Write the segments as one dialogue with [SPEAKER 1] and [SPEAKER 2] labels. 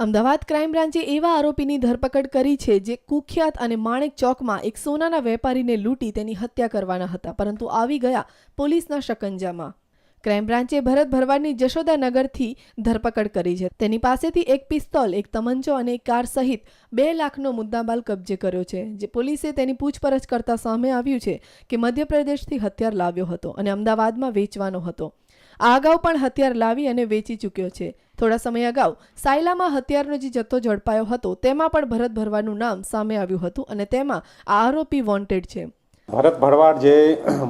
[SPEAKER 1] Ahmedabad crime બ્રાન્ચે એવા આરોપીની ધરપકડ કરી છે જે કુખ્યાત અને માણેક ચોકમાં એક સોનાના વેપારીને લૂંટી તેની હત્યા કરવાના હતા, પરંતુ આવી ગયા પોલીસના શકંજામાં। ક્રાઇમ બ્રાન્ચે ભરત ભરવાડની જશોદાનગરથી ધરપકડ કરી છે। તેની પાસેથી એક પિસ્તોલ, એક તમંચો અને એક કાર સહિત 2 લાખનો મુદ્દામાલ કબજે કર્યો છે। જે પોલીસે તેની પૂછપરછ કરતા સામે આવ્યું છે કે મધ્યપ્રદેશથી હથિયાર લાવ્યો હતો અને અમદાવાદમાં વેચવાનો હતો। આ અગાઉ પણ હથિયાર લાવી અને વેચી ચૂક્યો છે। થોડા સમય અગાઉ સાયલામાં હથિયારનો જે જથ્થો ઝડપાયો હતો તેમાં પણ ભરત ભરવાડનું નામ સામે આવ્યું હતું અને તેમાં આ આરોપી વોન્ટેડ છે।
[SPEAKER 2] ભરત ભરવાડ જે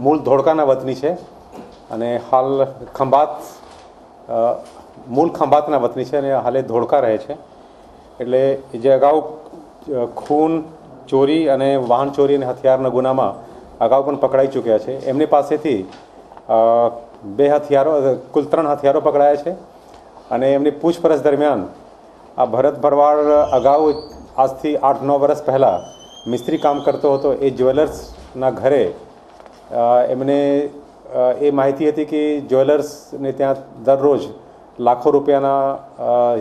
[SPEAKER 2] મૂળ ધોળકાના વતની છે અને હાલ મૂળ ખંભાતના વતની છે અને હાલે ધોળકા રહે છે। એટલે જે અગાઉ ખૂન, ચોરી અને વાહન ચોરી અને હથિયારના ગુનામાં અગાઉ પણ પકડાઈ ચૂક્યા છે। એમની પાસેથી 2 હથિયારો, કુલ 3 હથિયારો પકડાયા છે અને એમની પૂછપરછ દરમિયાન આ ભરત ભરવાડ અગાઉ આજથી 8-9 વર્ષ પહેલાં મિસ્ત્રી કામ કરતો હતો। એ જ્વેલર્સના ઘરે એમને એ માહિતી હતી કે જ્વેલર્સને ત્યાં દરરોજ લાખો રૂપિયાના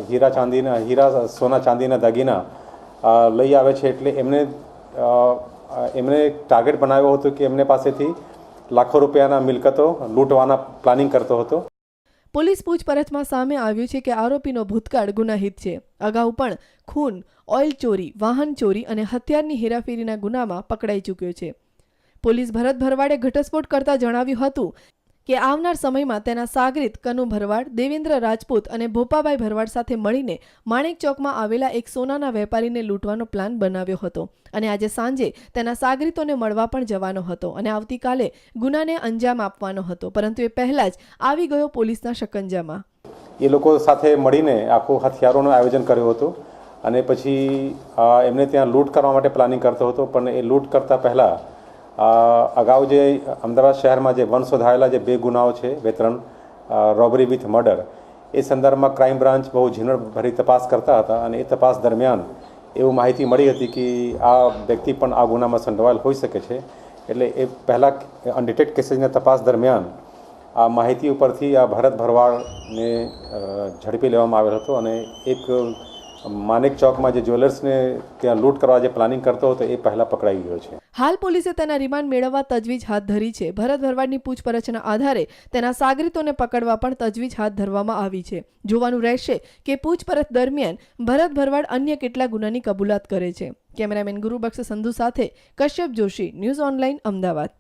[SPEAKER 2] હીરા સોના ચાંદીના દાગીના લઈ આવે છે। એટલે એમને ટાર્ગેટ બનાવ્યો હતો કે એમને પાસેથી લાખો રૂપિયાના મિલકતો લૂંટવાના પ્લાનિંગ કરતો હતો।
[SPEAKER 1] પોલીસ પૂછપરછમાં સામે આવ્યું છે કે આરોપીનો ભૂતકાળ ગુનાહિત છે। અગાઉ પણ ખૂન, ઓઇલ ચોરી, વાહન ચોરી અને હથિયારની હેરાફેરીના ગુનામાં પકડાઈ ચૂક્યો છે। પોલીસ ભરત ભરવાડે ઘટસ્ફોટ કરતા જણાવ્યું હતું કે આવનાર સમયમાં તેના સાગરીત કનુ ભરવાડ, દેવેન્દ્ર રાજપૂત અને ભોપાભાઈ ભરવાડ સાથે મળીને માણેક ચોકમાં આવેલા એક સોનાના વેપારીને લૂંટવાનો પ્લાન બનાવ્યો હતો અને આજે સાંજે તેના સાગરીતોને મળવા પણ જવાનો હતો અને આવતીકાલે ગુનાને અંજામ આપવાનો હતો, પરંતુ એ પહેલા જ આવી ગયો પોલીસના શકંજામાં।
[SPEAKER 2] એ લોકો સાથે મળીને આખું હથિયારોનું આયોજન કર્યું હતું અને પછી એમને ત્યાં લૂંટ કરવા માટે પ્લાનિંગ કરતો હતો। પણ એ લૂંટ કરતા પહેલાં અગાઉ જે અમદાવાદ શહેરમાં જે વંશોધાયેલા જે 2 ગુનાઓ છે, 2-3 રોબરી વિથ મર્ડર, એ સંદર્ભમાં ક્રાઇમ બ્રાન્ચ બહુ ઝીણવટભરી તપાસ કરતા હતા અને એ તપાસ દરમિયાન એવું માહિતી મળી હતી કે આ વ્યક્તિ પણ આ ગુનામાં સંડોવાયેલ હોઈ શકે છે। એટલે એ પહેલાં અનડિટેક્ટ કેસીસની તપાસ દરમિયાન આ માહિતી ઉપરથી આ ભરત ભરવાડને ઝડપી લેવામાં આવેલ હતો અને એક માણેક ચોકમાં જે જ્વેલર્સને ત્યાં લૂંટ કરવા જે પ્લાનિંગ કરતો હતો એ પહેલાં પકડાઈ ગયો છે।
[SPEAKER 1] હાલ પોલીસે તેના રિમાન્ડ મેળવવા તજવીજ હાથ ધરી છે। ભરત ભરવાડની પૂછપરછના આધારે તેના સાગરીતોને પકડવા પણ તજવીજ હાથ ધરવામાં આવી છે। જોવાનું રહેશે કે પૂછપરછ દરમિયાન ભરત ભરવાડ અન્ય કેટલા ગુનાની કબૂલાત કરે છે। કેમેરામેન ગુરુબક્ષ સંધુ સાથે કશ્યપ જોશી, ન્યૂઝ ઓનલાઈન, અમદાવાદ।